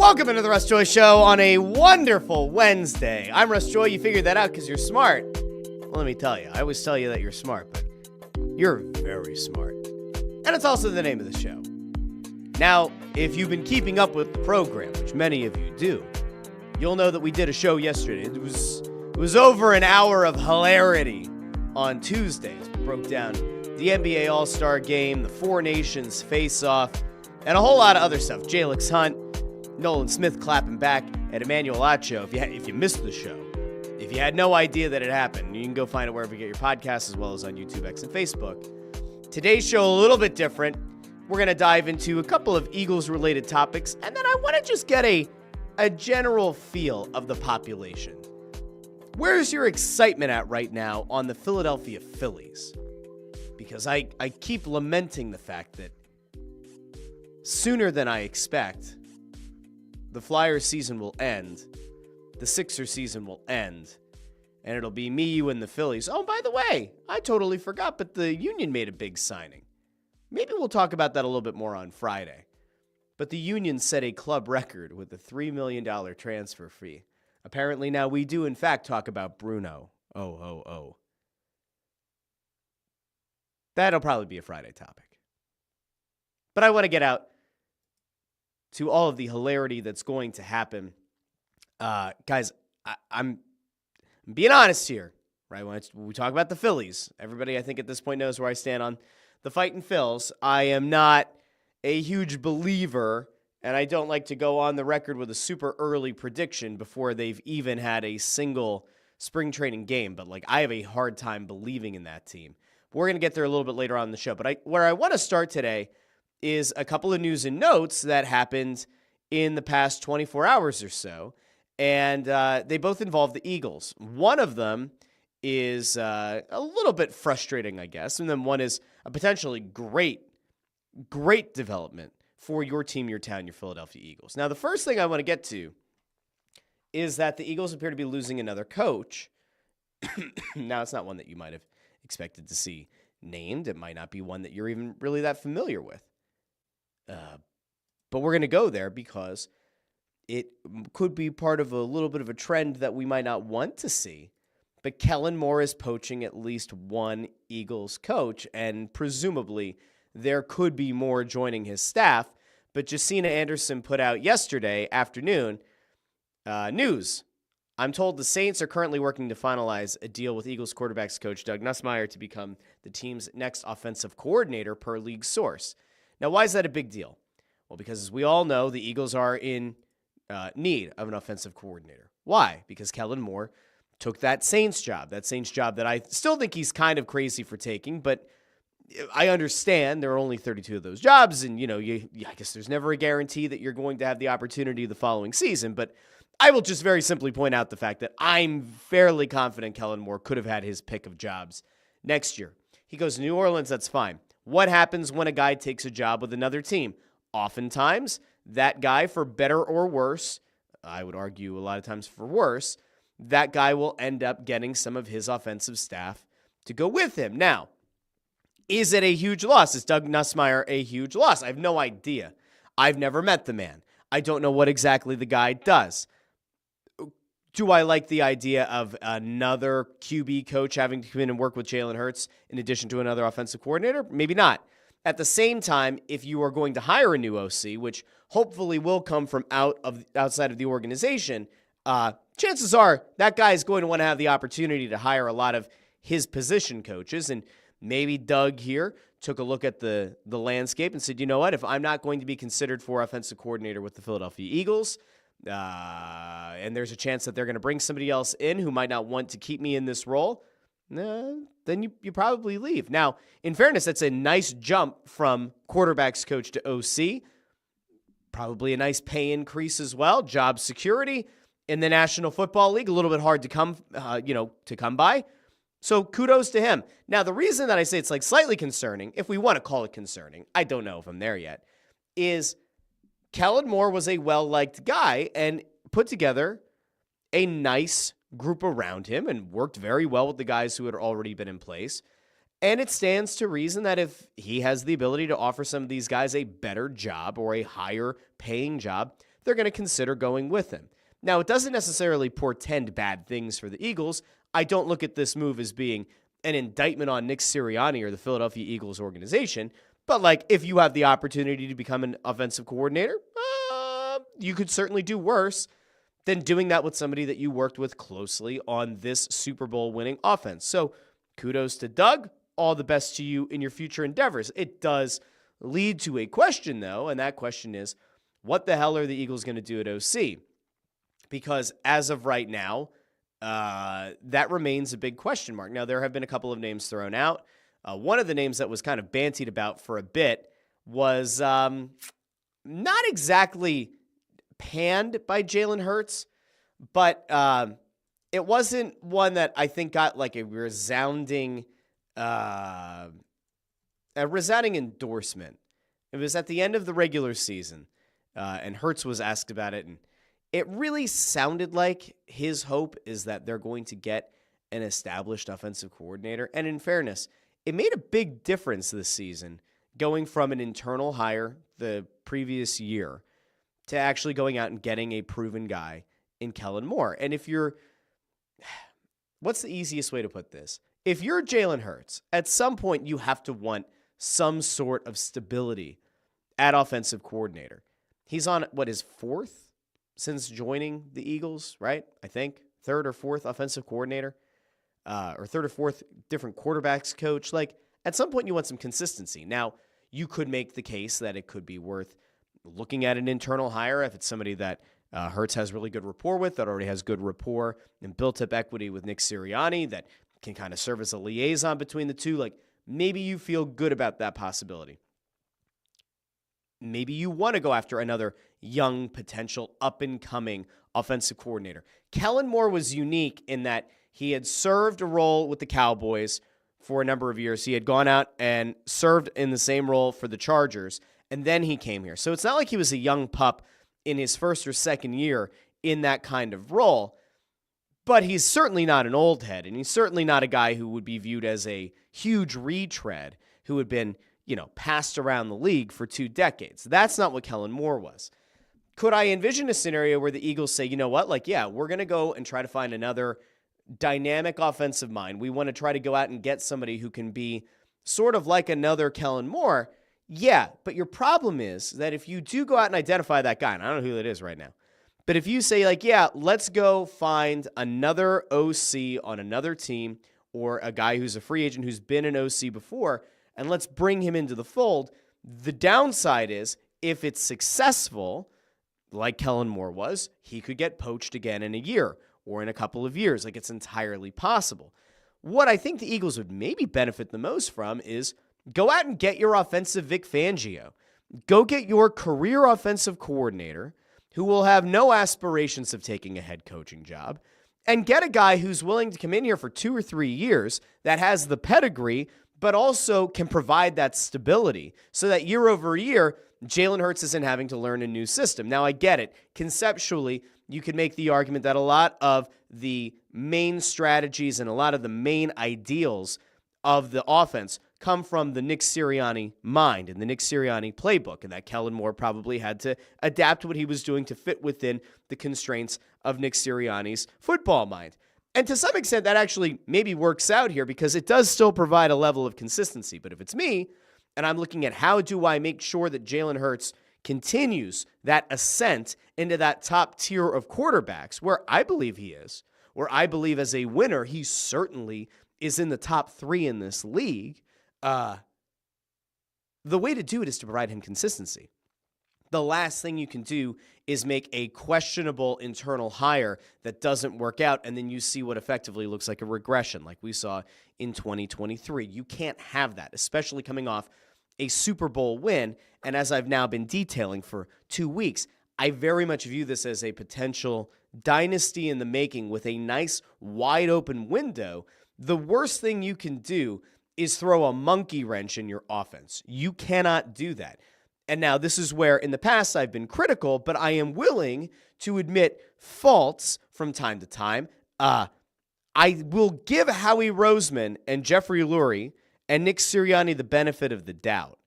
Welcome into the Russ Joy Show on a wonderful Wednesday. I'm Russ Joy. You figured that out because you're smart. Well, let me tell you, I always tell you that you're smart, but you're very smart. And it's also the name of the show. Now, if you've been keeping up with the program, which many of you do, you'll know that we did a show yesterday. It was over an hour of hilarity on Tuesdays. We broke down the NBA All-Star Game, the Four Nations face-off, and a whole lot of other stuff. Jalix Hunt, Nolan Smith clapping back at Emmanuel Acho. If you missed the show, if you had no idea that it happened, you can go find it wherever you get your podcasts, as well as on YouTube, X, and Facebook. Today's show a little bit different. We're going to dive into a couple of Eagles-related topics, and then I want to just get a general feel of the population. Where's your excitement at right now on the Philadelphia Phillies? Because I keep lamenting the fact that sooner than I expect, the Flyers season will end, the Sixers season will end, and it'll be me, you, and the Phillies. Oh, by the way, I totally forgot, but the Union made a big signing. Maybe we'll talk about that a little bit more on Friday. But the Union set a club record with a $3 million transfer fee. Apparently now we do, in fact, talk about Bruno. Oh. That'll probably be a Friday topic. But I want to get out to all of the hilarity that's going to happen. Guys, I'm being honest here, right? When we talk about the Phillies, everybody I think at this point knows where I stand on the Fightin' Phils. I am not a huge believer, and I don't like to go on the record with a super early prediction before they've even had a single spring training game. But I have a hard time believing in that team. We're going to get there a little bit later on in the show. But where I want to start today is a couple of news and notes that happened in the past 24 hours or so, and they both involve the Eagles. One of them is a little bit frustrating, I guess, and then one is a potentially great development for your team, your town, your Philadelphia Eagles. Now, the first thing I want to get to is that the Eagles appear to be losing another coach. Now, it's not one that you might have expected to see named. It might not be one that you're even really that familiar with. But we're going to go there because it could be part of a little bit of a trend that we might not want to see. But Kellen Moore is poaching at least one Eagles coach, and presumably there could be more joining his staff. But Jacina Anderson put out yesterday afternoon news. I'm told the Saints are currently working to finalize a deal with Eagles quarterbacks coach Doug Nussmeier to become the team's next offensive coordinator per league source. Now, why is that a big deal? Well, because as we all know, the Eagles are in need of an offensive coordinator. Why? Because Kellen Moore took that Saints job that I still think he's kind of crazy for taking, but I understand there are only 32 of those jobs, and I guess there's never a guarantee that you're going to have the opportunity the following season, but I will just very simply point out the fact that I'm fairly confident Kellen Moore could have had his pick of jobs next year. He goes to New Orleans, that's fine. What happens when a guy takes a job with another team? Oftentimes, that guy, for better or worse, I would argue a lot of times for worse, that guy will end up getting some of his offensive staff to go with him. Now, is it a huge loss? Is Doug Nussmeier a huge loss? I have no idea. I've never met the man. I don't know what exactly the guy does. Do I like the idea of another QB coach having to come in and work with Jalen Hurts in addition to another offensive coordinator? Maybe not. At the same time, if you are going to hire a new OC, which hopefully will come from outside of the organization, chances are that guy is going to want to have the opportunity to hire a lot of his position coaches. And maybe Doug here took a look at the landscape and said, you know what, if I'm not going to be considered for offensive coordinator with the Philadelphia Eagles, and there's a chance that they're going to bring somebody else in who might not want to keep me in this role, then you probably leave. Now, in fairness, that's a nice jump from quarterbacks coach to OC. Probably a nice pay increase as well. Job security in the National Football League, a little bit hard to come by. So kudos to him. Now, the reason that I say it's slightly concerning, if we want to call it concerning, I don't know if I'm there yet, is Kellen Moore was a well-liked guy and put together a nice group around him and worked very well with the guys who had already been in place. And it stands to reason that if he has the ability to offer some of these guys a better job or a higher paying job, they're going to consider going with him. Now, it doesn't necessarily portend bad things for the Eagles. I don't look at this move as being an indictment on Nick Sirianni or the Philadelphia Eagles organization. But, like, if you have the opportunity to become an offensive coordinator, you could certainly do worse than doing that with somebody that you worked with closely on this Super Bowl winning offense. So kudos to Doug. All the best to you in your future endeavors. It does lead to a question, though, and that question is, what the hell are the Eagles going to do at OC? Because as of right now, that remains a big question mark. Now, there have been a couple of names thrown out. One of the names that was kind of bantied about for a bit was not exactly panned by Jalen Hurts, but it wasn't one that I think got like a resounding endorsement. It was at the end of the regular season, and Hurts was asked about it, and it really sounded like his hope is that they're going to get an established offensive coordinator. And in fairness, it made a big difference this season going from an internal hire the previous year to actually going out and getting a proven guy in Kellen Moore. And what's the easiest way to put this? If you're Jalen Hurts, at some point you have to want some sort of stability at offensive coordinator. He's on, his fourth since joining the Eagles, right? I think third or fourth offensive coordinator, or third or fourth different quarterbacks coach. Like, at some point you want some consistency. Now, you could make the case that it could be worth looking at an internal hire if it's somebody that Hurts has really good rapport with, that already has good rapport and built up equity with Nick Sirianni, that can kind of serve as a liaison between the two. Like, maybe you feel good about that possibility. Maybe you want to go after another young, potential, up-and-coming offensive coordinator. Kellen Moore was unique in that he had served a role with the Cowboys for a number of years. He had gone out and served in the same role for the Chargers, and then he came here. So it's not like he was a young pup in his first or second year in that kind of role, but he's certainly not an old head, and he's certainly not a guy who would be viewed as a huge retread who had been, passed around the league for 2 decades. That's not what Kellen Moore was. Could I envision a scenario where the Eagles say, you know what, we're going to go and try to find another dynamic offensive mind. We want to try to go out and get somebody who can be sort of like another Kellen Moore. Yeah, but your problem is that if you do go out and identify that guy, and I don't know who that is right now, but if you say let's go find another OC on another team or a guy who's a free agent who's been an OC before, and let's bring him into the fold, the downside is if it's successful, like Kellen Moore was, he could get poached again in a year or in a couple of years. Like, it's entirely possible. What I think the Eagles would maybe benefit the most from is go out and get your offensive Vic Fangio. Go get your career offensive coordinator who will have no aspirations of taking a head coaching job, and get a guy who's willing to come in here for 2 or 3 years that has the pedigree but also can provide that stability so that year over year, Jalen Hurts isn't having to learn a new system. Now, I get it. Conceptually, you could make the argument that a lot of the main strategies and a lot of the main ideals of the offense come from the Nick Sirianni mind and the Nick Sirianni playbook, and that Kellen Moore probably had to adapt what he was doing to fit within the constraints of Nick Sirianni's football mind. And to some extent, that actually maybe works out here because it does still provide a level of consistency. But if it's me, and I'm looking at how do I make sure that Jalen Hurts continues that ascent into that top tier of quarterbacks, where I believe he is, where I believe as a winner, he certainly is in the top 3 in this league, the way to do it is to provide him consistency. The last thing you can do is make a questionable internal hire that doesn't work out, and then you see what effectively looks like a regression like we saw in 2023. You can't have that, especially coming off a Super Bowl win. And as I've now been detailing for 2 weeks, I very much view this as a potential dynasty in the making with a nice wide open window. The worst thing you can do is throw a monkey wrench in your offense. You cannot do that. And now this is where in the past I've been critical, but I am willing to admit faults from time to time. I will give Howie Roseman and Jeffrey Lurie and Nick Sirianni the benefit of the doubt.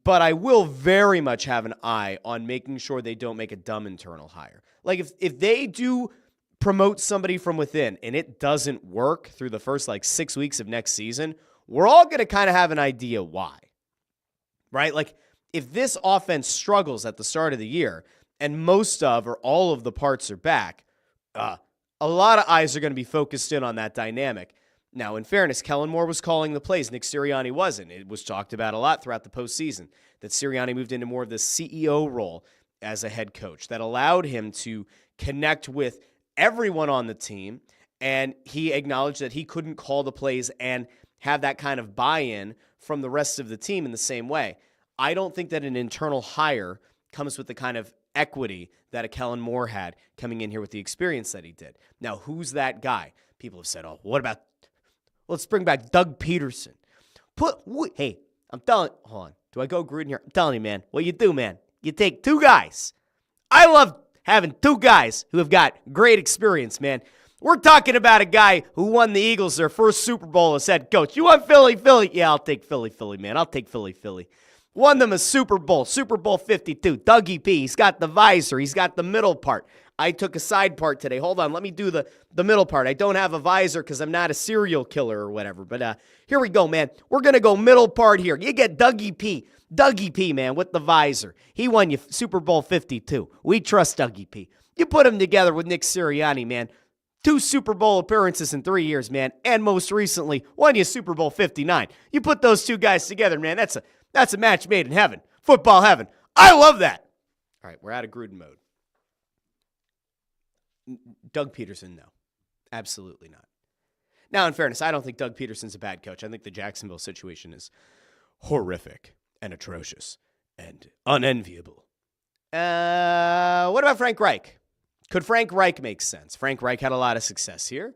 But I will very much have an eye on making sure they don't make a dumb internal hire. Like if they do promote somebody from within and it doesn't work through the first 6 weeks of next season, we're all going to kind of have an idea why, right? Like if this offense struggles at the start of the year and most of or all of the parts are back, a lot of eyes are going to be focused in on that dynamic. Now, in fairness, Kellen Moore was calling the plays. Nick Sirianni wasn't. It was talked about a lot throughout the postseason that Sirianni moved into more of the CEO role as a head coach that allowed him to connect with everyone on the team, and he acknowledged that he couldn't call the plays and have that kind of buy-in from the rest of the team in the same way. I don't think that an internal hire comes with the kind of equity that a Kellen Moore had coming in here with the experience that he did. Now, who's that guy? People have said, oh, what about, let's bring back Doug Peterson. Hey, I'm telling, hold on. Do I go Gruden here? I'm telling you, man, what you do, man, you take two guys. I love having two guys who have got great experience, man. We're talking about a guy who won the Eagles their first Super Bowl as head coach. You want Philly? Philly? Yeah, I'll take Philly, man. I'll take Philly. Won them a Super Bowl 52. Dougie P. He's got the visor. He's got the middle part. I took a side part today. Hold on, let me do the middle part. I don't have a visor because I'm not a serial killer or whatever. But here we go, man. We're going to go middle part here. You get Dougie P, man, with the visor. He won you Super Bowl 52. We trust Dougie P. You put him together with Nick Sirianni, man. 2 Super Bowl appearances in 3 years, man. And most recently, won you Super Bowl 59. You put those two guys together, man. That's a match made in heaven. Football heaven. I love that. All right, we're out of Gruden mode. Doug Peterson, no. Absolutely not. Now, in fairness, I don't think Doug Peterson's a bad coach. I think the Jacksonville situation is horrific and atrocious and unenviable. What about Frank Reich? Could Frank Reich make sense? Frank Reich had a lot of success here.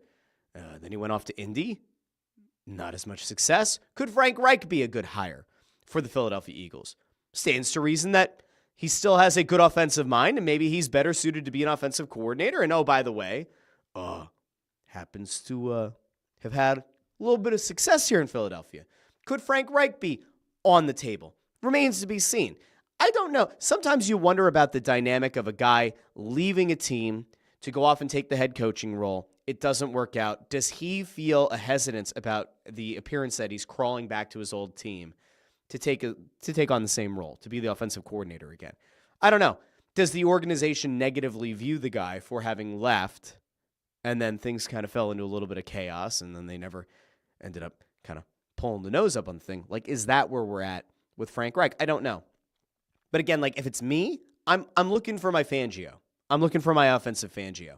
Then he went off to Indy. Not as much success. Could Frank Reich be a good hire for the Philadelphia Eagles? Stands to reason that he still has a good offensive mind, and maybe he's better suited to be an offensive coordinator. And oh, by the way, happens to have had a little bit of success here in Philadelphia. Could Frank Reich be on the table? Remains to be seen. I don't know. Sometimes you wonder about the dynamic of a guy leaving a team to go off and take the head coaching role. It doesn't work out. Does he feel a hesitance about the appearance that he's crawling back to his old team to take on the same role, to be the offensive coordinator again? I don't know. Does the organization negatively view the guy for having left, and then things kind of fell into a little bit of chaos, and then they never ended up kind of pulling the nose up on the thing? Like, is that where we're at with Frank Reich? I don't know. But again, if it's me, I'm looking for my Fangio. I'm looking for my offensive Fangio.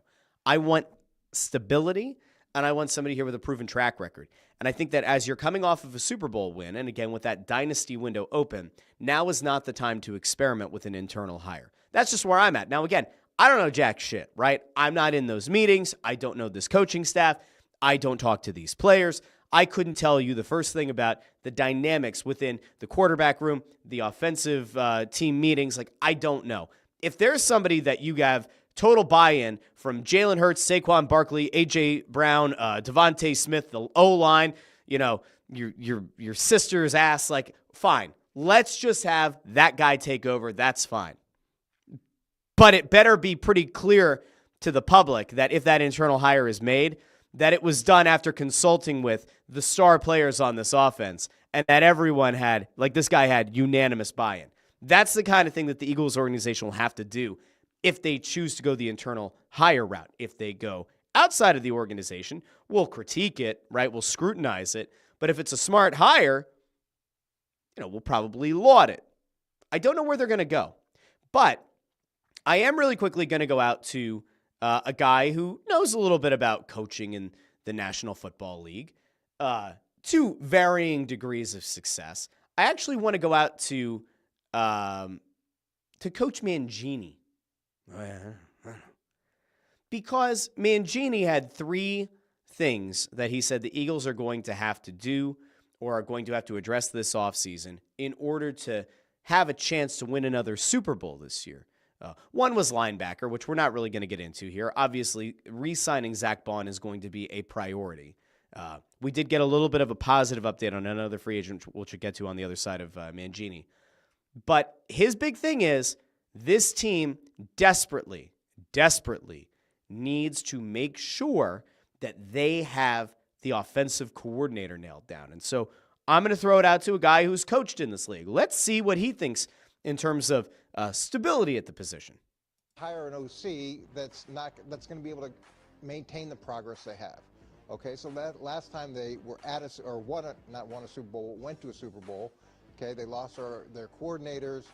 I want stability, and I want somebody here with a proven track record. And I think that as you're coming off of a Super Bowl win, and again, with that dynasty window open, now is not the time to experiment with an internal hire. That's just where I'm at. Now, again, I don't know jack shit, right? I'm not in those meetings. I don't know this coaching staff. I don't talk to these players. I couldn't tell you the first thing about the dynamics within the quarterback room, the offensive team meetings. I don't know. If there's somebody that you have total buy-in from Jalen Hurts, Saquon Barkley, A.J. Brown, Devontae Smith, the O-line, your sister's ass, fine. Let's just have that guy take over. That's fine. But it better be pretty clear to the public that if that internal hire is made, that it was done after consulting with the star players on this offense and that everyone had, this guy had unanimous buy-in. That's the kind of thing that the Eagles organization will have to do if they choose to go the internal hire route. If they go outside of the organization, we'll critique it, right? We'll scrutinize it. But if it's a smart hire, we'll probably laud it. I don't know where they're going to go. But I am really quickly going to go out to a guy who knows a little bit about coaching in the National Football League, to varying degrees of success. I actually want to go out to Coach Mangini. Because Mangini had 3 things that he said the Eagles are going to have to do or are going to have to address this offseason in order to have a chance to win another Super Bowl this year. One was linebacker, which we're not really going to get into here. Obviously, re-signing Zach Bond is going to be a priority. We did get a little bit of a positive update on another free agent, which we'll get to on the other side of Mangini. But his big thing is this team desperately needs to make sure that they have the offensive coordinator nailed down. And so I'm going to throw it out to a guy who's coached in this league. Let's see what he thinks in terms of stability at the position. Hire an OC that's going to be able to maintain the progress they have. Okay, so that last time they were at not won a Super Bowl, went to a Super Bowl. Okay, they lost their coordinators.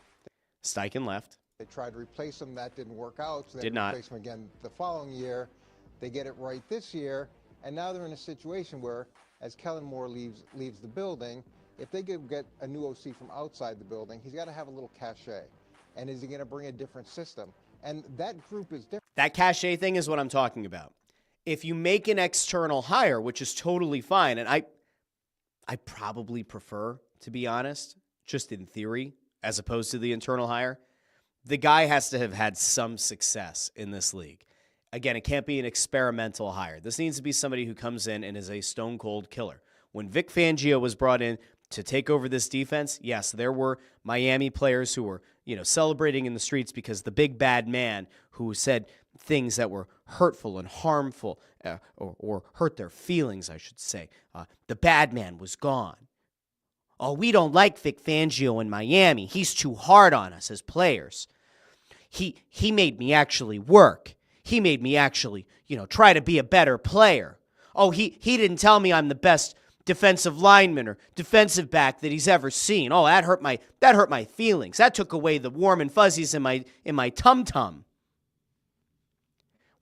Steichen left. They tried to replace them. That didn't work out. So they Did not. replaced them again the following year. They get it right this year, and now they're in a situation where, as Kellen Moore leaves the building, if they get a new OC from outside the building, he's got to have a little cachet. And is he going to bring a different system? And that group is different. That cachet thing is what I'm talking about. If you make an external hire, which is totally fine, and I probably prefer, to be honest, just in theory, as opposed to the internal hire, the guy has to have had some success in this league. Again, it can't be an experimental hire. This needs to be somebody who comes in and is a stone-cold killer. When Vic Fangio was brought in to take over this defense, yes, there were Miami players who were, celebrating in the streets because the big bad man who said things that were hurtful and harmful or hurt their feelings, I should say. The bad man was gone. Oh, we don't like Vic Fangio in Miami. He's too hard on us as players. He made me actually work. He made me actually, try to be a better player. Oh, he didn't tell me I'm the best defensive lineman or defensive back that he's ever seen. Oh, that hurt my feelings. That took away the warm and fuzzies in my tum-tum.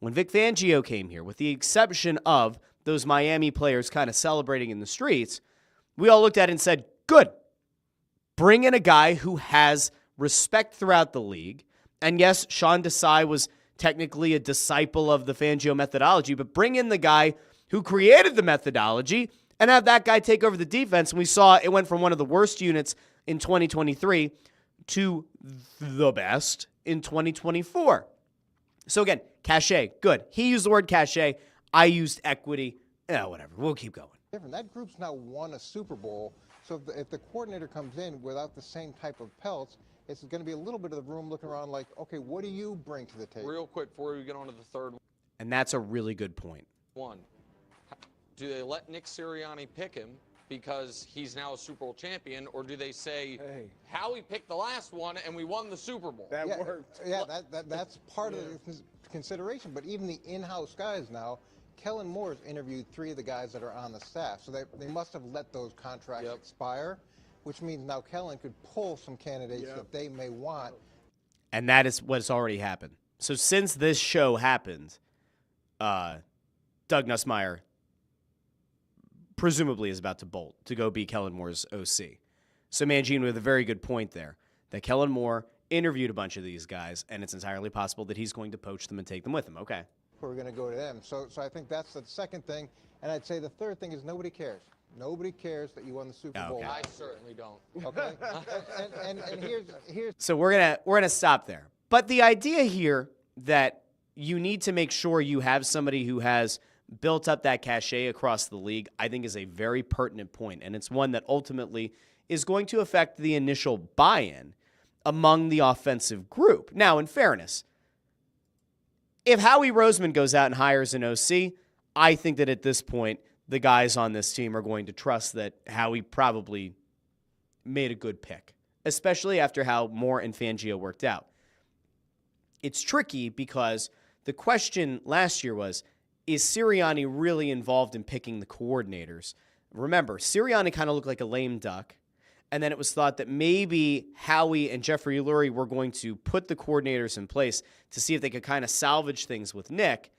When Vic Fangio came here, with the exception of those Miami players kind of celebrating in the streets, we all looked at it and said, good. Bring in a guy who has respect throughout the league. And yes, Sean Desai was technically a disciple of the Fangio methodology, but bring in the guy who created the methodology and have that guy take over the defense. And we saw it went from one of the worst units in 2023 to the best in 2024. So again, cachet, good. He used the word cachet. I used equity. Whatever. We'll keep going. Different. That group's now won a Super Bowl. So if the coordinator comes in without the same type of pelts, it's going to be a little bit of the room looking around like, okay, what do you bring to the table? Real quick before we get on to the third And that's a really good point. one. Do they let Nick Sirianni pick him because he's now a Super Bowl champion, or do they say, Hey. Howie picked the last one and we won the Super Bowl? That worked. Yeah, that's part of the consideration. But even the in-house guys now, Kellen Moore's interviewed 3 of the guys that are on the staff. So they must have let those contracts expire, which means now Kellen could pull some candidates that they may want. And that is what's already happened. So since this show happened, Doug Nussmeier presumably is about to bolt to go be Kellen Moore's OC. So Mangine with a very good point there, that Kellen Moore interviewed a bunch of these guys, and it's entirely possible that he's going to poach them and take them with him. Okay. We're going to go to them. So I think that's the second thing. And I'd say the third thing is nobody cares. Nobody cares that you won the Super Bowl. Okay. I certainly don't. Okay. and here's So we're gonna stop there. But the idea here that you need to make sure you have somebody who has built up that cachet across the league, I think is a very pertinent point, and it's one that ultimately is going to affect the initial buy-in among the offensive group. Now, in fairness, if Howie Roseman goes out and hires an OC, I think that at this point, the guys on this team are going to trust that Howie probably made a good pick, especially after how Moore and Fangio worked out. It's tricky because the question last year was, is Sirianni really involved in picking the coordinators? Remember, Sirianni kind of looked like a lame duck, and then it was thought that maybe Howie and Jeffrey Lurie were going to put the coordinators in place to see if they could kind of salvage things with Nick,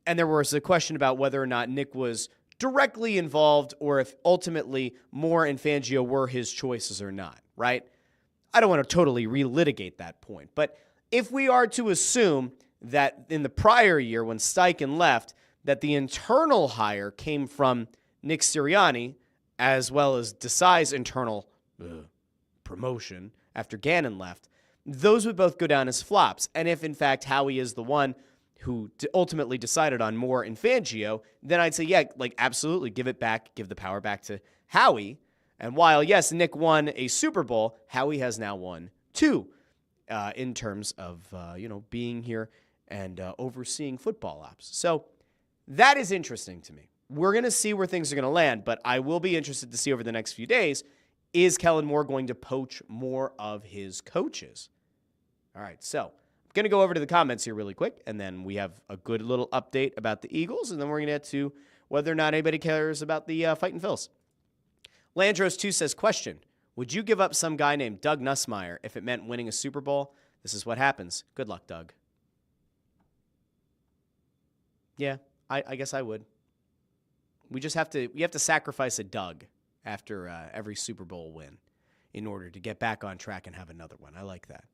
and there was a question about whether or not Nick was directly involved or if ultimately Moore and Fangio were his choices or not, right? I don't want to totally relitigate that point, but if we are to assume that in the prior year when Steichen left, that the internal hire came from Nick Sirianni, as well as Desai's internal promotion after Gannon left, those would both go down as flops. And if, in fact, Howie is the one who ultimately decided on Moore and Fangio, then I'd say, yeah, like absolutely give it back, give the power back to Howie. And while, yes, Nick won a Super Bowl, Howie has now won 2 in terms of, being here and overseeing football ops. So that is interesting to me. We're going to see where things are going to land, but I will be interested to see over the next few days, is Kellen Moore going to poach more of his coaches? All right, so I'm going to go over to the comments here really quick, and then we have a good little update about the Eagles, and then we're going to get to whether or not anybody cares about the Fighting Phils. Landros2 says, question, would you give up some guy named Doug Nussmeier if it meant winning a Super Bowl? This is what happens. Good luck, Doug. Yeah, I guess I would. We have to sacrifice a Doug after every Super Bowl win in order to get back on track and have another one. I like that.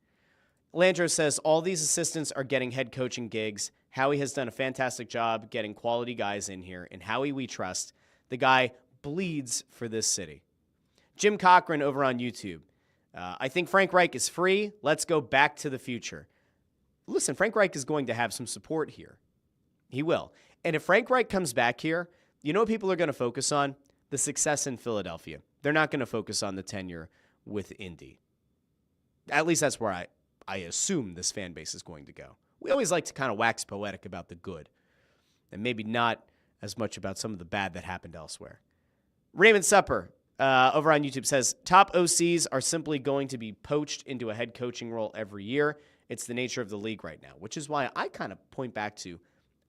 Landro says, all these assistants are getting head coaching gigs. Howie has done a fantastic job getting quality guys in here, and Howie we trust. The guy bleeds for this city. Jim Cochran over on YouTube. I think Frank Reich is free. Let's go back to the future. Listen, Frank Reich is going to have some support here. He will. And if Frank Reich comes back here, you know what people are going to focus on? The success in Philadelphia. They're not going to focus on the tenure with Indy. At least that's where I assume this fan base is going to go. We always like to kind of wax poetic about the good and maybe not as much about some of the bad that happened elsewhere. Raymond Supper over on YouTube says, top OCs are simply going to be poached into a head coaching role every year. It's the nature of the league right now, which is why I kind of point back to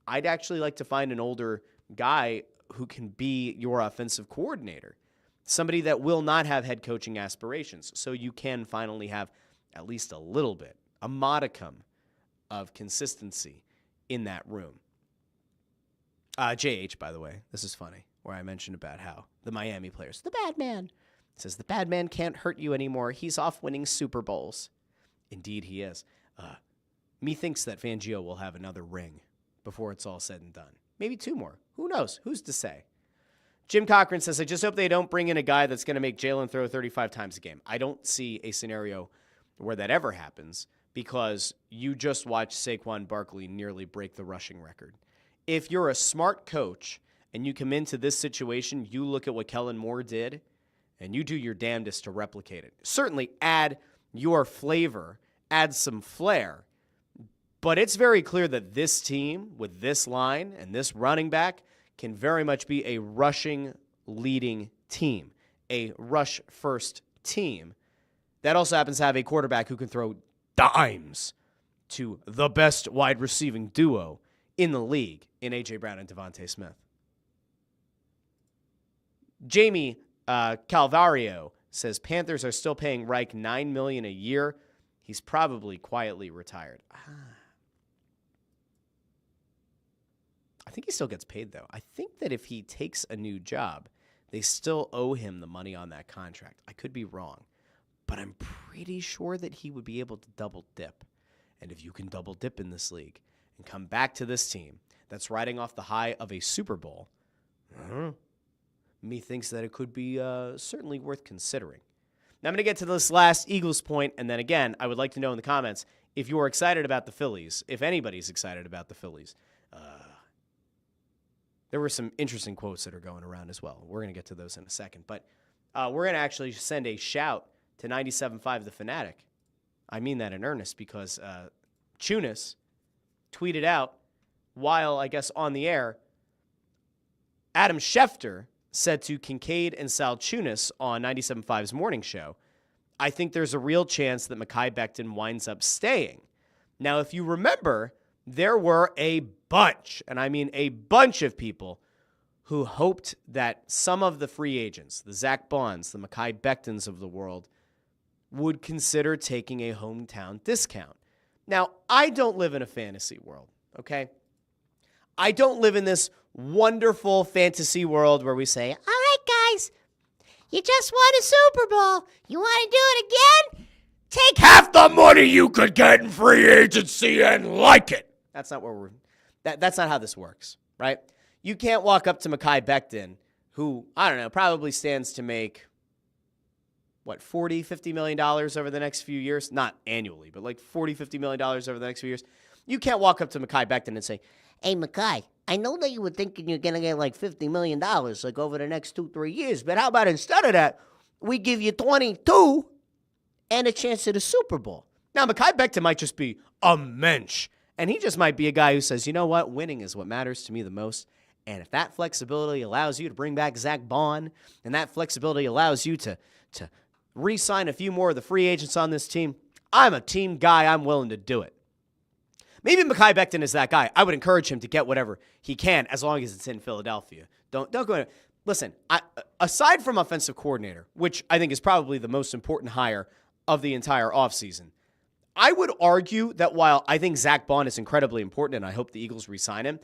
I'd actually like to find an older guy who can be your offensive coordinator, somebody that will not have head coaching aspirations, so you can finally have at least a little bit, a modicum of consistency in that room. JH, by the way, this is funny, where I mentioned about how the Miami players, the bad man, says the bad man can't hurt you anymore. He's off winning Super Bowls. Indeed he is. Methinks that Fangio will have another ring before it's all said and done. Maybe 2 more. Who knows? Who's to say? Jim Cochran says, I just hope they don't bring in a guy that's going to make Jalen throw 35 times a game. I don't see a scenario where that ever happens because you just watched Saquon Barkley nearly break the rushing record. If you're a smart coach and you come into this situation, you look at what Kellen Moore did and you do your damnedest to replicate it. Certainly add your flavor, add some flair. But it's very clear that this team with this line and this running back can very much be a rushing leading team, a rush first team that also happens to have a quarterback who can throw dimes to the best wide receiving duo in the league in A.J. Brown and Devontae Smith. Jamie Calvario says Panthers are still paying Reich $9 million a year. He's probably quietly retired. I think he still gets paid, though. I think that if he takes a new job, they still owe him the money on that contract. I could be wrong, but I'm pretty sure that he would be able to double dip. And if you can double dip in this league and come back to this team that's riding off the high of a Super Bowl, methinks that it could be certainly worth considering. Now I'm going to get to this last Eagles point, and then again, I would like to know in the comments if you're excited about the Phillies, if anybody's excited about the Phillies. There were some interesting quotes that are going around as well. We're going to get to those in a second. But we're going to actually send a shout to 97.5 The Fanatic. I mean that in earnest because Chunas tweeted out while, I guess, on the air, Adam Schefter said to Kincaid and Sal Chunas on 97.5's morning show, I think there's a real chance that Mekhi Becton winds up staying. Now, if you remember, there were a bunch, and I mean a bunch of people who hoped that some of the free agents, the Zach Bonds, the Mekhi Bectons of the world, would consider taking a hometown discount. Now, I don't live in a fantasy world, okay? I don't live in this wonderful fantasy world where we say, all right, guys, you just won a Super Bowl. You want to do it again? Take half the money you could get in free agency and like it. That's not where that's not how this works, right? You can't walk up to Mekhi Becton, who, I don't know, probably stands to make, $40, $50 million over the next few years? Not annually, but like $40, $50 million over the next few years. You can't walk up to Mekhi Becton and say, hey, Mekhi, I know that you were thinking you're going to get like $50 million like over the next 2-3 years, but how about instead of that, we give you 22 and a chance at a Super Bowl. Now, Mekhi Becton might just be a mensch, and he just might be a guy who says, you know what, winning is what matters to me the most, and if that flexibility allows you to bring back Zach Bond, and that flexibility allows you to re-sign a few more of the free agents on this team, I'm a team guy, I'm willing to do it. Maybe Mekhi Becton is that guy. I would encourage him to get whatever he can as long as it's in Philadelphia. Don't go. Listen, aside from offensive coordinator, which I think is probably the most important hire of the entire offseason, I would argue that while I think Zach Bond is incredibly important and I hope the Eagles re-sign him,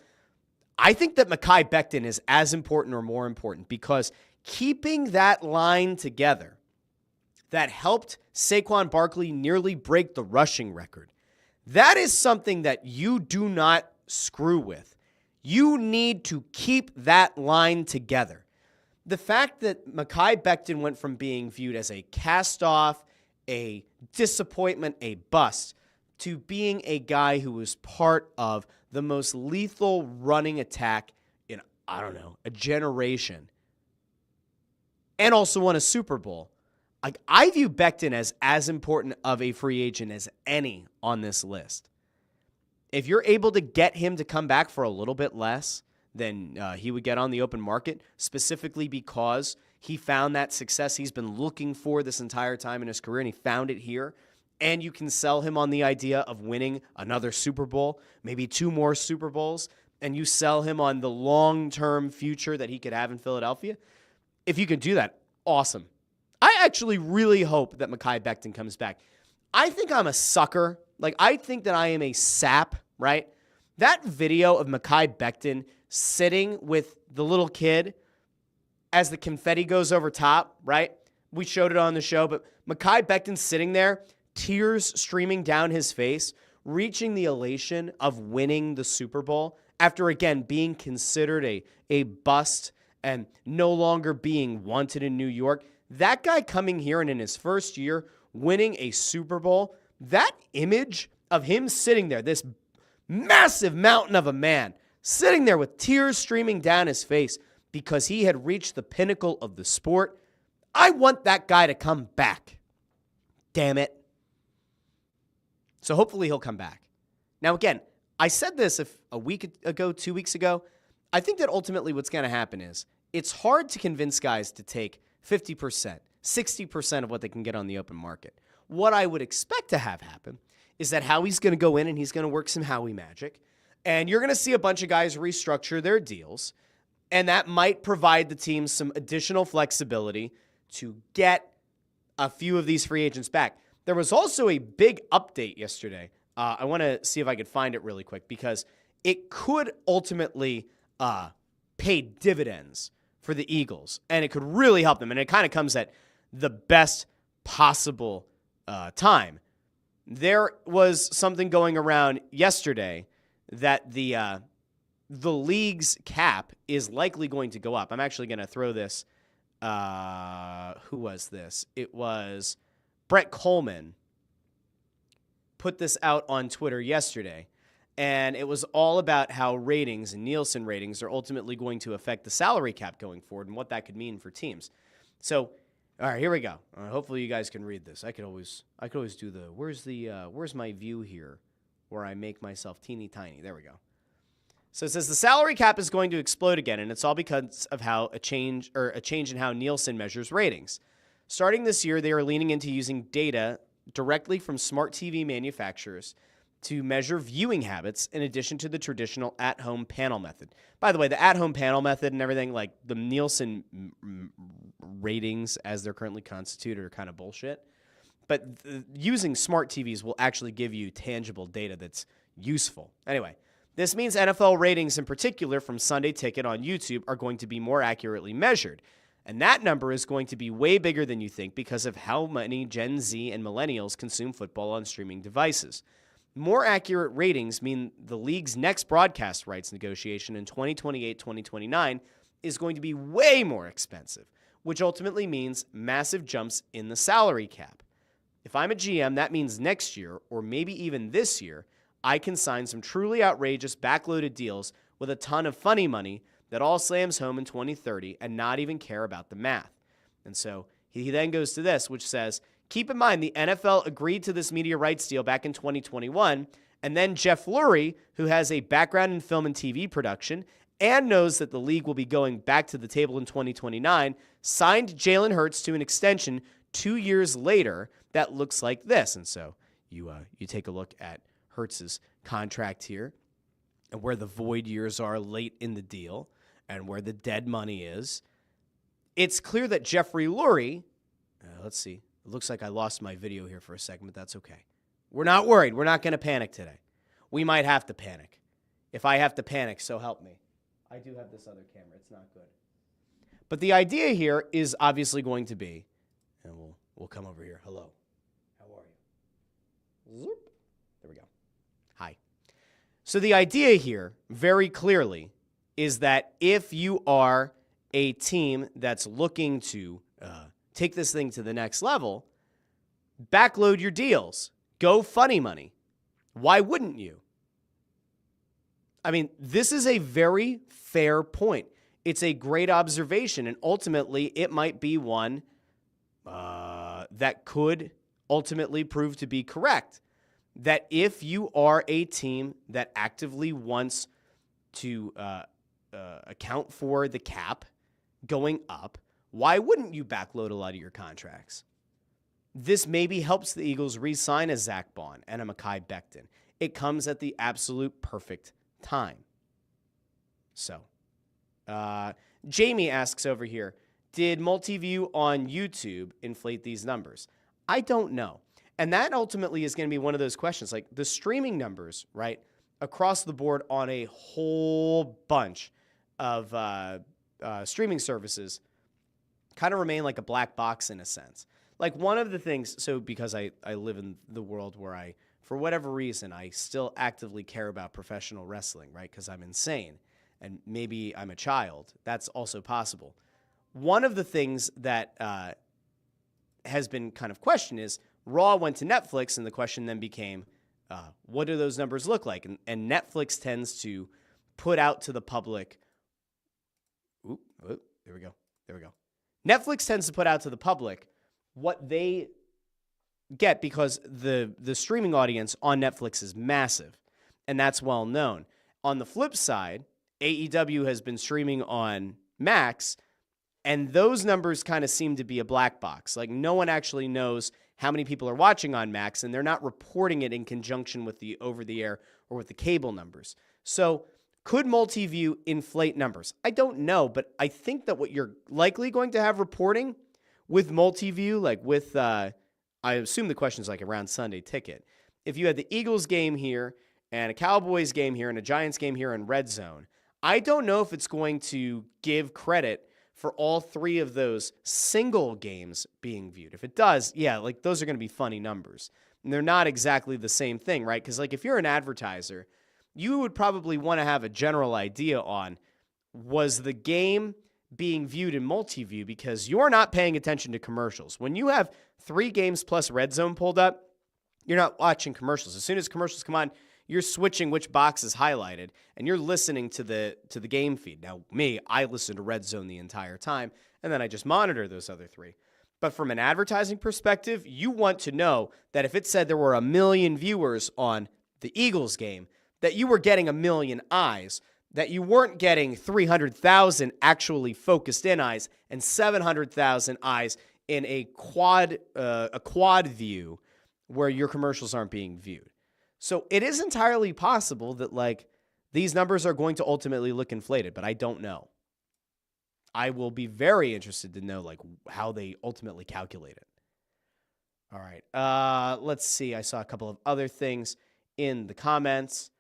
I think that Mekhi Becton is as important or more important because keeping that line together that helped Saquon Barkley nearly break the rushing record, that is something that you do not screw with. You need to keep that line together. The fact that Mekhi Becton went from being viewed as a cast-off, a disappointment, a bust, to being a guy who was part of the most lethal running attack in, a generation, and also won a Super Bowl. I view Becton as important of a free agent as any on this list. If you're able to get him to come back for a little bit less than he would get on the open market, specifically because he found that success he's been looking for this entire time in his career, and he found it here, and you can sell him on the idea of winning another Super Bowl, maybe 2 more Super Bowls, and you sell him on the long-term future that he could have in Philadelphia, if you can do that, awesome. I actually really hope that Mekhi Becton comes back. I think I'm a sucker. I think that I am a sap, right? That video of Mekhi Becton sitting with the little kid as the confetti goes over top, right? We showed it on the show, but Mekhi Becton sitting there, tears streaming down his face, reaching the elation of winning the Super Bowl after, again, being considered a bust and no longer being wanted in New York. That guy coming here and in his first year winning a Super Bowl, that image of him sitting there, this massive mountain of a man, sitting there with tears streaming down his face because he had reached the pinnacle of the sport, I want that guy to come back. Damn it. So hopefully he'll come back. Now, again, I said this a week ago, 2 weeks ago. I think that ultimately what's going to happen is it's hard to convince guys to take 50%, 60% of what they can get on the open market. What I would expect to have happen is that Howie's going to go in and he's going to work some Howie magic, and you're going to see a bunch of guys restructure their deals, and that might provide the team some additional flexibility to get a few of these free agents back. There was also a big update yesterday. I want to see if I could find it really quick because it could ultimately pay dividends for the Eagles, and it could really help them, and it kind of comes at the best possible time. There was something going around yesterday that the league's cap is likely going to go up. I'm actually going to throw this. Who was this? It was Brett Coleman put this out on Twitter yesterday, and it was all about how ratings and Nielsen ratings are ultimately going to affect the salary cap going forward and what that could mean for teams. So, all right, here we go. Hopefully you guys can read this. I could always do the where's my view here where I make myself teeny tiny. There we go. So it says the salary cap is going to explode again, and it's all because of how a change in how Nielsen measures ratings. Starting this year, they are leaning into using data directly from smart TV manufacturers to measure viewing habits in addition to the traditional at-home panel method. By the way, the at-home panel method and everything, like the Nielsen ratings as they're currently constituted are kind of bullshit. But using smart TVs will actually give you tangible data that's useful. Anyway, this means NFL ratings in particular from Sunday Ticket on YouTube are going to be more accurately measured. And that number is going to be way bigger than you think because of how many Gen Z and millennials consume football on streaming devices. More accurate ratings mean the league's next broadcast rights negotiation in 2028-2029 is going to be way more expensive, which ultimately means massive jumps in the salary cap. If I'm a GM, that means next year, or maybe even this year, I can sign some truly outrageous backloaded deals with a ton of funny money that all slams home in 2030 and not even care about the math. And so He then goes to this, which says, keep in mind the NFL agreed to this media rights deal back in 2021, and then Jeff Lurie, who has a background in film and TV production and knows that the league will be going back to the table in 2029, signed Jalen Hurts to an extension 2 years later that looks like this. And so you take a look at Hurts's contract here and where the void years are late in the deal and where the dead money is. It's clear that Jeffrey Lurie, let's see, it looks like I lost my video here for a second, but that's okay. We're not worried. We're not going to panic today. We might have to panic. If I have to panic, so help me. I do have this other camera. It's not good. But the idea here is obviously going to be, and we'll come over here. Hello. How are you? Zoop. There we go. Hi. So the idea here, very clearly, is that if you are a team that's looking to take this thing to the next level, backload your deals. Go funny money. Why wouldn't you? I mean, this is a very fair point. It's a great observation, and ultimately it might be one that could ultimately prove to be correct. That if you are a team that actively wants to account for the cap going up, why wouldn't you backload a lot of your contracts? This maybe helps the Eagles re-sign a Zach Bond and a Mekhi Becton. It comes at the absolute perfect time. So, Jamie asks over here, did Multiview on YouTube inflate these numbers? I don't know. And that ultimately is going to be one of those questions. Like the streaming numbers, right, across the board on a whole bunch of streaming services kind of remain like a black box in a sense. Like one of the things, so because I live in the world where for whatever reason, I still actively care about professional wrestling, right? Because I'm insane and maybe I'm a child. That's also possible. One of the things that has been kind of questioned is Raw went to Netflix, and the question then became, what do those numbers look like? And Netflix tends to put out to the public. There we go. Netflix tends to put out to the public what they get because the streaming audience on Netflix is massive, and that's well known. On the flip side, AEW has been streaming on Max, and those numbers kind of seem to be a black box. Like no one actually knows how many people are watching on Max, and they're not reporting it in conjunction with the over-the-air or with the cable numbers. So could Multiview inflate numbers? I don't know, but I think that what you're likely going to have reporting with Multiview, like with, I assume the question's like around Sunday Ticket. If you had the Eagles game here and a Cowboys game here and a Giants game here in Red Zone, I don't know if it's going to give credit for all three of those single games being viewed. If it does, yeah, like those are going to be funny numbers. And they're not exactly the same thing, right? Because like if you're an advertiser, you would probably want to have a general idea on, was the game being viewed in Multiview, because you're not paying attention to commercials. When you have 3 games plus Red Zone pulled up, you're not watching commercials. As soon as commercials come on, you're switching which box is highlighted, and you're listening to the game feed. Now, I listen to Red Zone the entire time, and then I just monitor those other 3. But from an advertising perspective, you want to know that if it said there were 1 million viewers on the Eagles game, that you were getting 1 million eyes, that you weren't getting 300,000 actually focused in eyes and 700,000 eyes in a quad view where your commercials aren't being viewed. So it is entirely possible that like these numbers are going to ultimately look inflated, but I don't know. I will be very interested to know like how they ultimately calculate it. All right. Let's see. I saw a couple of other things in the comments.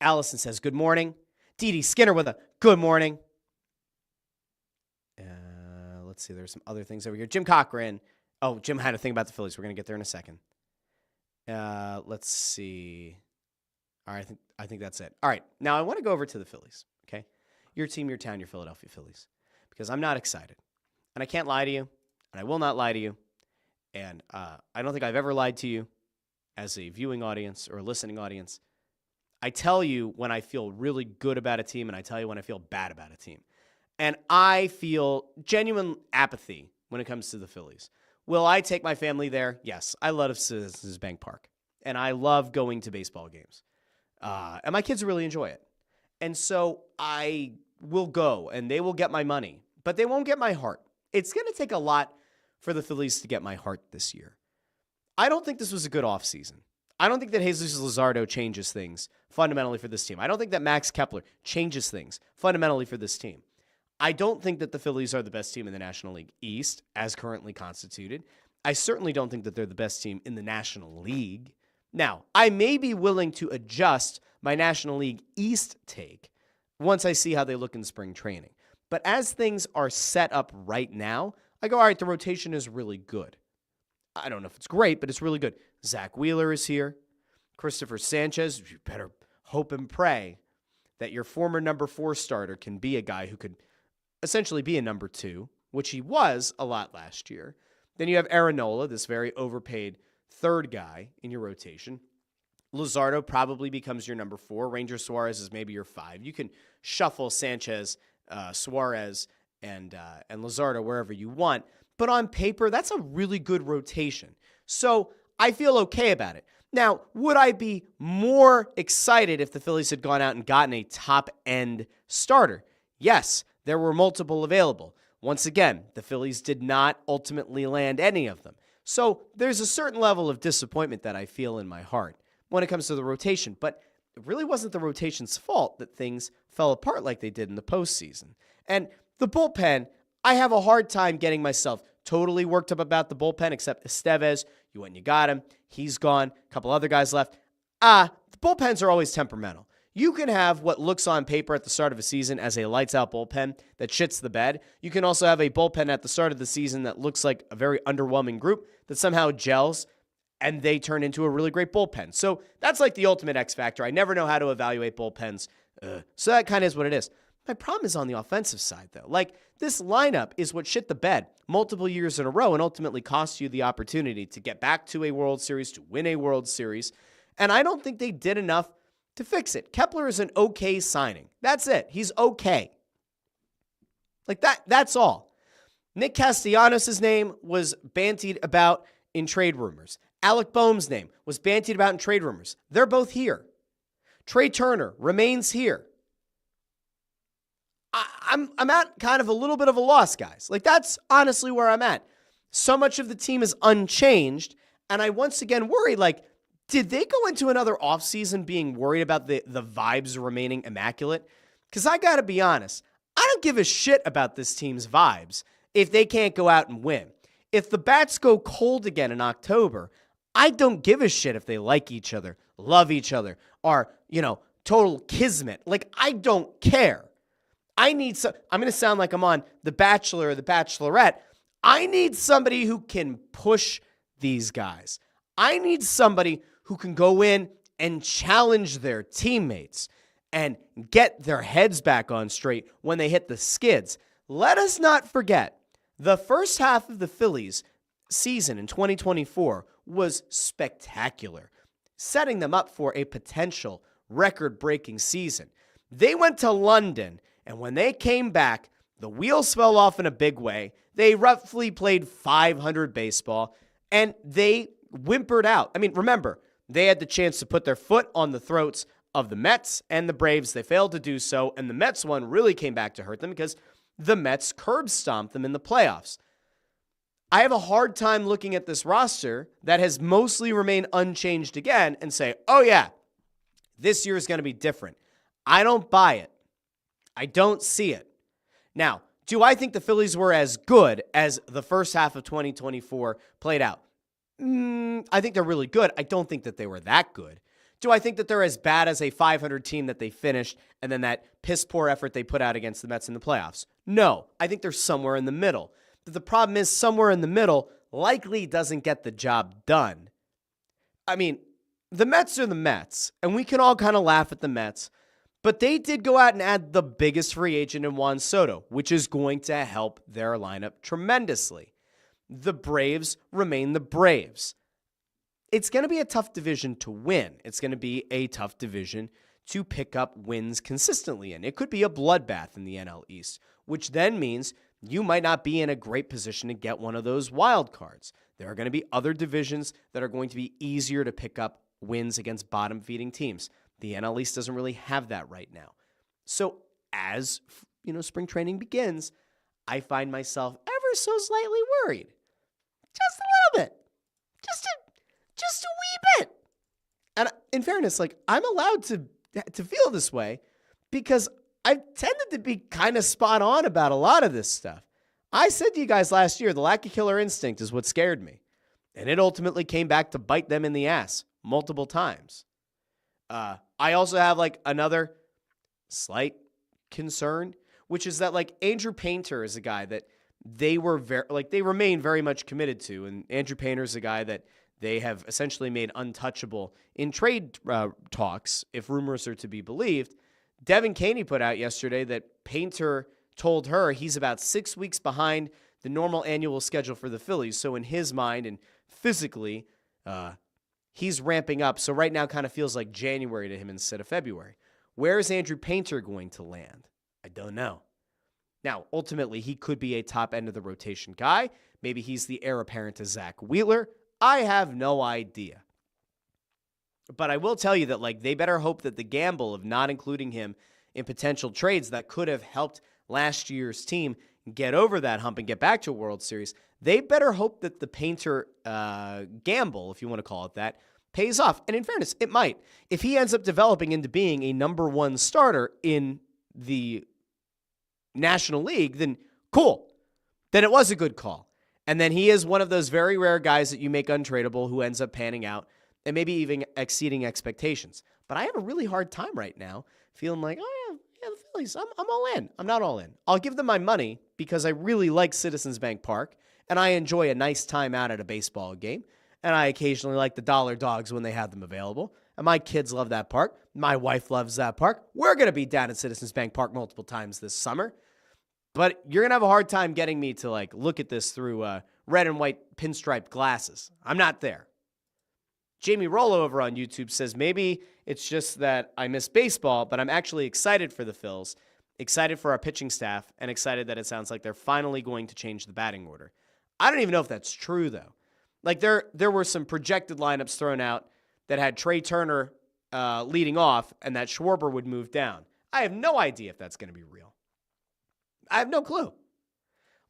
Allison says, good morning. Dee Dee Skinner with a good morning. Let's see. There's some other things over here. Jim Cochran. Oh, Jim had a thing about the Phillies. We're going to get there in a second. Let's see. All right. I think that's it. All right. Now I want to go over to the Phillies. Okay. Your team, your town, your Philadelphia Phillies. Because I'm not excited. And I can't lie to you. And I will not lie to you. And I don't think I've ever lied to you as a viewing audience or a listening audience. I tell you when I feel really good about a team, and I tell you when I feel bad about a team. And I feel genuine apathy when it comes to the Phillies. Will I take my family there? Yes. I love Citizens Bank Park. And I love going to baseball games. And my kids really enjoy it. And so I will go, and they will get my money. But they won't get my heart. It's going to take a lot for the Phillies to get my heart this year. I don't think this was a good offseason. I don't think that Jesus Luzardo changes things fundamentally for this team. I don't think that Max Kepler changes things fundamentally for this team. I don't think that the Phillies are the best team in the National League East as currently constituted. I certainly don't think that they're the best team in the National League. Now, I may be willing to adjust my National League East take once I see how they look in spring training. But as things are set up right now, I go, all right, the rotation is really good. I don't know if it's great, but it's really good. Zach Wheeler is here. Christopher Sanchez, you better hope and pray that your former number 4 starter can be a guy who could essentially be a number 2, which he was a lot last year. Then you have Aaron Nola, this very overpaid third guy in your rotation. Luzardo probably becomes your number 4. Ranger Suarez is maybe your 5. You can shuffle Sanchez, Suarez, and Luzardo wherever you want. But on paper, that's a really good rotation. So I feel okay about it. Now, would I be more excited if the Phillies had gone out and gotten a top-end starter? Yes, there were multiple available. Once again, the Phillies did not ultimately land any of them. So there's a certain level of disappointment that I feel in my heart when it comes to the rotation. But it really wasn't the rotation's fault that things fell apart like they did in the postseason. And the bullpen, I have a hard time getting myself totally worked up about the bullpen, except Estevez. You went and you got him. He's gone. A couple other guys left. The bullpens are always temperamental. You can have what looks on paper at the start of a season as a lights-out bullpen that shits the bed. You can also have a bullpen at the start of the season that looks like a very underwhelming group that somehow gels, and they turn into a really great bullpen. So that's like the ultimate X factor. I never know how to evaluate bullpens. So that kind of is what it is. My problem is on the offensive side, though. Like, this lineup is what shit the bed multiple years in a row and ultimately cost you the opportunity to get back to a World Series, to win a World Series. And I don't think they did enough to fix it. Kepler is an okay signing. That's it. He's okay. Like that's all. Nick Castellanos' name was bantied about in trade rumors. Alec Boehm's name was bantied about in trade rumors. They're both here. Trey Turner remains here. I'm at kind of a little bit of a loss, guys. Like, that's honestly where I'm at. So much of the team is unchanged, and I once again worry, like, did they go into another offseason being worried about the vibes remaining immaculate? Because I got to be honest, I don't give a shit about this team's vibes if they can't go out and win. If the bats go cold again in October, I don't give a shit if they like each other, love each other, are, total kismet. Like, I don't care. I'm going to sound like I'm on The Bachelor or The Bachelorette. I need somebody who can push these guys. I need somebody who can go in and challenge their teammates and get their heads back on straight when they hit the skids. Let us not forget, the first half of the Phillies season in 2024 was spectacular, setting them up for a potential record-breaking season. They went to London, and when they came back, the wheels fell off in a big way. They roughly played .500 baseball, and they whimpered out. I mean, remember, they had the chance to put their foot on the throats of the Mets and the Braves. They failed to do so, and the Mets one really came back to hurt them because the Mets curb stomped them in the playoffs. I have a hard time looking at this roster that has mostly remained unchanged again and say, oh yeah, this year is going to be different. I don't buy it. I don't see it. Now, do I think the Phillies were as good as the first half of 2024 played out? I think they're really good. I don't think that they were that good. Do I think that they're as bad as a .500 team that they finished and then that piss-poor effort they put out against the Mets in the playoffs? No. I think they're somewhere in the middle. But the problem is somewhere in the middle likely doesn't get the job done. I mean, the Mets are the Mets, and we can all kind of laugh at the Mets, but they did go out and add the biggest free agent in Juan Soto, which is going to help their lineup tremendously. The Braves remain the Braves. It's going to be a tough division to win. It's going to be a tough division to pick up wins consistently in. It could be a bloodbath in the NL East, which then means you might not be in a great position to get one of those wild cards. There are going to be other divisions that are going to be easier to pick up wins against bottom-feeding teams. The NL East doesn't really have that right now. So as spring training begins, I find myself ever so slightly worried. Just a little bit. Just a wee bit. And in fairness, I'm allowed to feel this way because I've tended to be kind of spot on about a lot of this stuff. I said to you guys last year, the lack of killer instinct is what scared me. And it ultimately came back to bite them in the ass multiple times. I also have another slight concern, which is that Andrew Painter is a guy that they were they remain very much committed to. And Andrew Painter is a guy that they have essentially made untouchable in trade talks, if rumors are to be believed. Devin Caney put out yesterday that Painter told her he's about 6 weeks behind the normal annual schedule for the Phillies. So in his mind and physically, he's ramping up. So right now kind of feels like January to him instead of February. Where is Andrew Painter going to land? I don't know. Now, ultimately, he could be a top end of the rotation guy. Maybe he's the heir apparent to Zach Wheeler. I have no idea. But I will tell you that they better hope that the gamble of not including him in potential trades that could have helped last year's team get over that hump and get back to a World Series, they better hope that the Painter gamble, if you want to call it that, pays off. And in fairness, it might. If he ends up developing into being a number one starter in the National League, then cool. Then it was a good call. And then he is one of those very rare guys that you make untradeable who ends up panning out and maybe even exceeding expectations. But I have a really hard time right now feeling like, oh, yeah, the Phillies, I'm all in. I'm not all in. I'll give them my money because I really like Citizens Bank Park, and I enjoy a nice time out at a baseball game, and I occasionally like the dollar dogs when they have them available, and my kids love that park. My wife loves that park. We're going to be down at Citizens Bank Park multiple times this summer, but you're going to have a hard time getting me to look at this through red and white pinstriped glasses. I'm not there. Jamie Rollo over on YouTube says, maybe it's just that I miss baseball, but I'm actually excited for the Phils, excited for our pitching staff, and excited that it sounds like they're finally going to change the batting order. I don't even know if that's true, though. There were some projected lineups thrown out that had Trey Turner leading off and that Schwarber would move down. I have no idea if that's going to be real. I have no clue.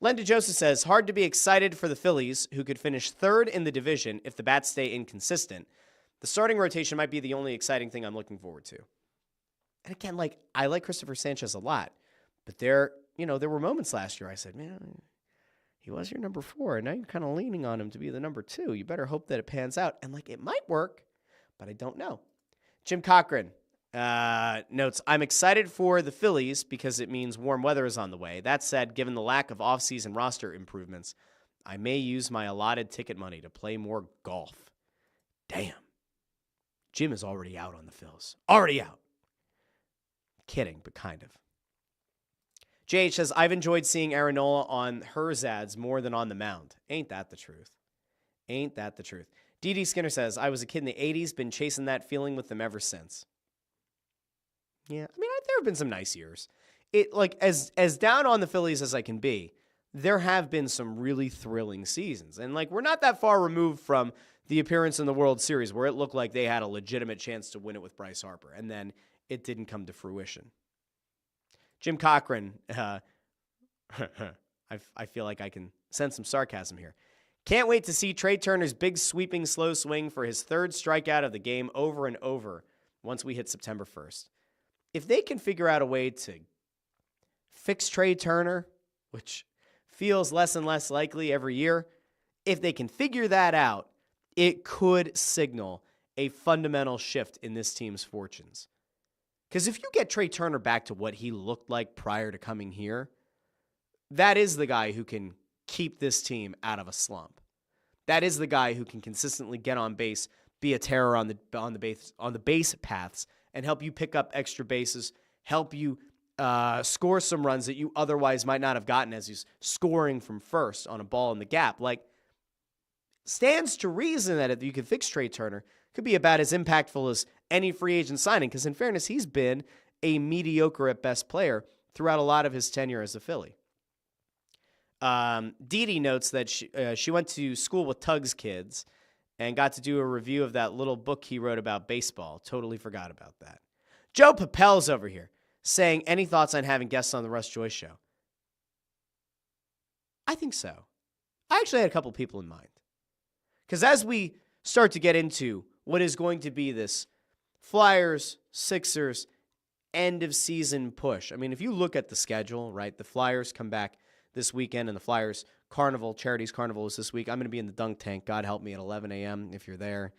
Lenda Joseph says, hard to be excited for the Phillies, who could finish third in the division if the bats stay inconsistent. The starting rotation might be the only exciting thing I'm looking forward to. And again, I like Christopher Sanchez a lot, but there were moments last year I said, man, he was your number 4, and now you're kind of leaning on him to be the number 2. You better hope that it pans out. And it might work, but I don't know. Jim Cochran notes, I'm excited for the Phillies because it means warm weather is on the way. That said, given the lack of offseason roster improvements, I may use my allotted ticket money to play more golf. Damn. Jim is already out on the Phils. Already out. Kidding, but kind of. JH says, I've enjoyed seeing Aaron Nola on hers ads more than on the mound. Ain't that the truth? Ain't that the truth? D.D. Skinner says, I was a kid in the 80s, been chasing that feeling with them ever since. Yeah, I mean, there have been some nice years. As down on the Phillies as I can be, there have been some really thrilling seasons. And we're not that far removed from the appearance in the World Series where it looked like they had a legitimate chance to win it with Bryce Harper, and then it didn't come to fruition. Jim Cochran, I feel like I can sense some sarcasm here. Can't wait to see Trey Turner's big sweeping slow swing for his third strikeout of the game over and over once we hit September 1st. If they can figure out a way to fix Trey Turner, which feels less and less likely every year, if they can figure that out, it could signal a fundamental shift in this team's fortunes. Because if you get Trey Turner back to what he looked like prior to coming here, that is the guy who can keep this team out of a slump. That is the guy who can consistently get on base, be a terror on the base paths, and help you pick up extra bases, help you score some runs that you otherwise might not have gotten as he's scoring from first on a ball in the gap. Stands to reason that if you can fix Trey Turner, could be about as impactful as any free agent signing because, in fairness, he's been a mediocre at best player throughout a lot of his tenure as a Philly. Dee Dee notes that she went to school with Tug's kids and got to do a review of that little book he wrote about baseball. Totally forgot about that. Joe Papel's over here saying, any thoughts on having guests on the Russ Joy Show? I think so. I actually had a couple people in mind. Because as we start to get into what is going to be this Flyers, Sixers, end of season push. I mean, if you look at the schedule, right, the Flyers come back this weekend and the Flyers Carnival, Charities Carnival is this week. I'm going to be in the dunk tank. God help me at 11 a.m. If you're there,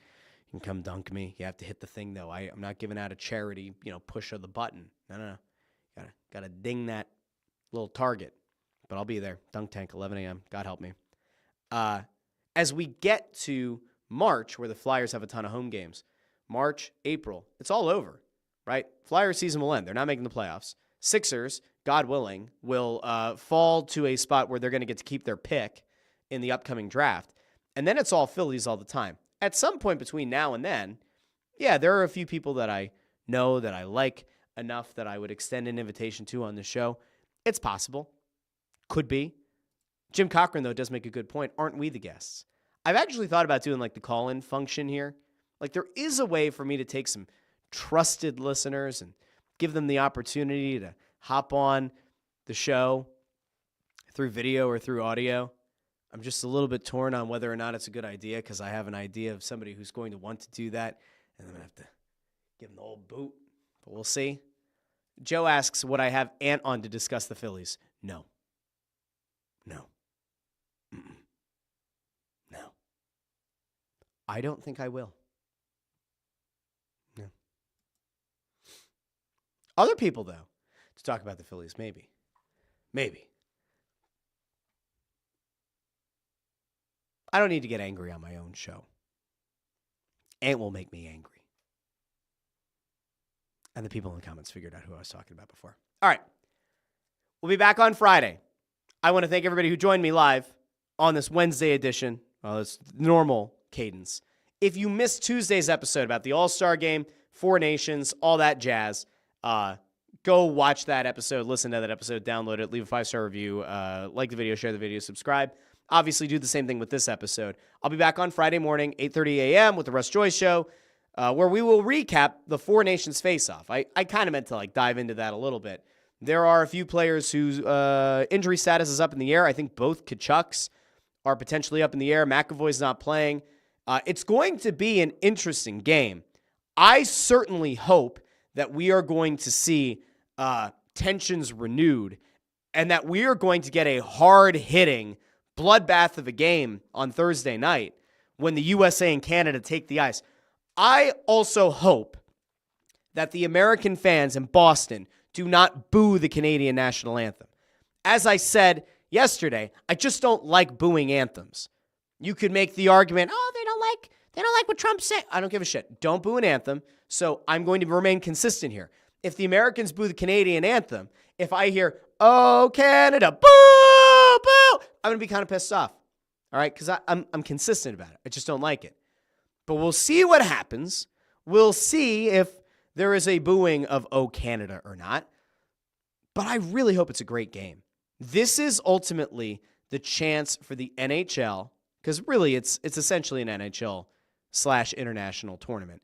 you can come dunk me. You have to hit the thing, though. I'm not giving out a charity, push of the button. No. Gotta ding that little target. But I'll be there. Dunk tank, 11 a.m. God help me. As we get to March, where the Flyers have a ton of home games, March, April, it's all over, right? Flyers season will end. They're not making the playoffs. Sixers, God willing, will fall to a spot where they're going to get to keep their pick in the upcoming draft. And then it's all Phillies all the time. At some point between now and then, yeah, there are a few people that I know that I like enough that I would extend an invitation to on the show. It's possible. Could be. Jim Cochran, though, does make a good point. Aren't we the guests? I've actually thought about doing like the call-in function here. Like there is a way for me to take some trusted listeners and give them the opportunity to hop on the show through video or through audio. I'm just a little bit torn on whether or not it's a good idea because I have an idea of somebody who's going to want to do that, and I'm going to have to give them the old boot. But we'll see. Joe asks, would I have Ant on to discuss the Phillies? No. No. I don't think I will. No. Other people, though, to talk about the Phillies, maybe. I don't need to get angry on my own show. Ant will make me angry. And the people in the comments figured out who I was talking about before. All right. We'll be back on Friday. I want to thank everybody who joined me live on this Wednesday edition. Well, it's normal cadence. If you missed Tuesday's episode about the All-Star Game, Four Nations, all that jazz, go watch that episode, listen to that episode, download it, leave a 5-star review, like the video, share the video, subscribe. Obviously, do the same thing with this episode. I'll be back on Friday morning, 8:30 a.m. with the Russ Joy Show, where we will recap the Four Nations face-off. I kind of meant to dive into that a little bit. There are a few players whose injury status is up in the air. I think both Kachucks are potentially up in the air. McAvoy's not playing. It's going to be an interesting game. I certainly hope that we are going to see tensions renewed and that we are going to get a hard-hitting bloodbath of a game on Thursday night when the USA and Canada take the ice. I also hope that the American fans in Boston do not boo the Canadian national anthem. As I said yesterday, I just don't like booing anthems. You could make the argument, they don't like what Trump said. I don't give a shit. Don't boo an anthem. So I'm going to remain consistent here. If the Americans boo the Canadian anthem, if I hear, "Oh, Canada, boo, boo," I'm going to be kind of pissed off. All right? Because I'm consistent about it. I just don't like it. But we'll see what happens. We'll see if there is a booing of "Oh, Canada" or not. But I really hope it's a great game. This is ultimately the chance for the NHL, because really it's essentially an NHL/international tournament.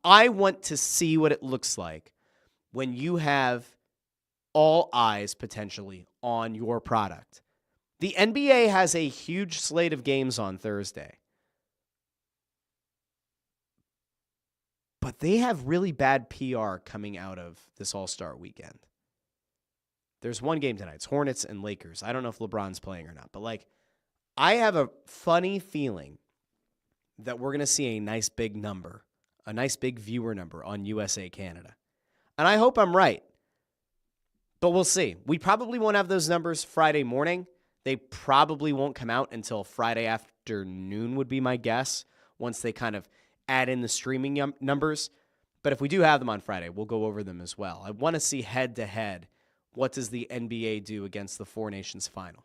I want to see what it looks like when you have all eyes potentially on your product. The NBA has a huge slate of games on Thursday. But they have really bad PR coming out of this All-Star weekend. There's one game tonight. It's Hornets and Lakers. I don't know if LeBron's playing or not. But, I have a funny feeling that we're going to see a nice big number, a nice big viewer number on USA Canada. And I hope I'm right. But we'll see. We probably won't have those numbers Friday morning. They probably won't come out until Friday afternoon would be my guess, once they kind of add in the streaming numbers. But if we do have them on Friday, we'll go over them as well. I want to see head-to-head, what does the NBA do against the Four Nations final?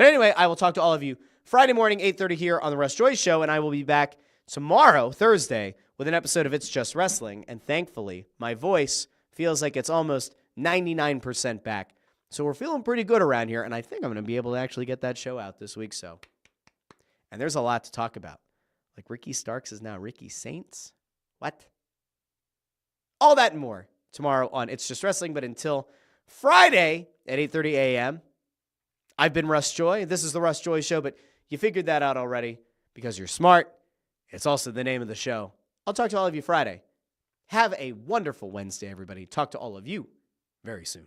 But anyway, I will talk to all of you Friday morning, 8:30 here on the Russ Joy Show, and I will be back tomorrow, Thursday, with an episode of It's Just Wrestling. And thankfully, my voice feels like it's almost 99% back. So we're feeling pretty good around here, and I think I'm going to be able to actually get that show out this week. And there's a lot to talk about. Like Ricky Starks is now Ricky Saints. What? All that and more tomorrow on It's Just Wrestling. But until Friday at 8:30 a.m., I've been Russ Joy. This is the Russ Joy Show, but you figured that out already because you're smart. It's also the name of the show. I'll talk to all of you Friday. Have a wonderful Wednesday, everybody. Talk to all of you very soon.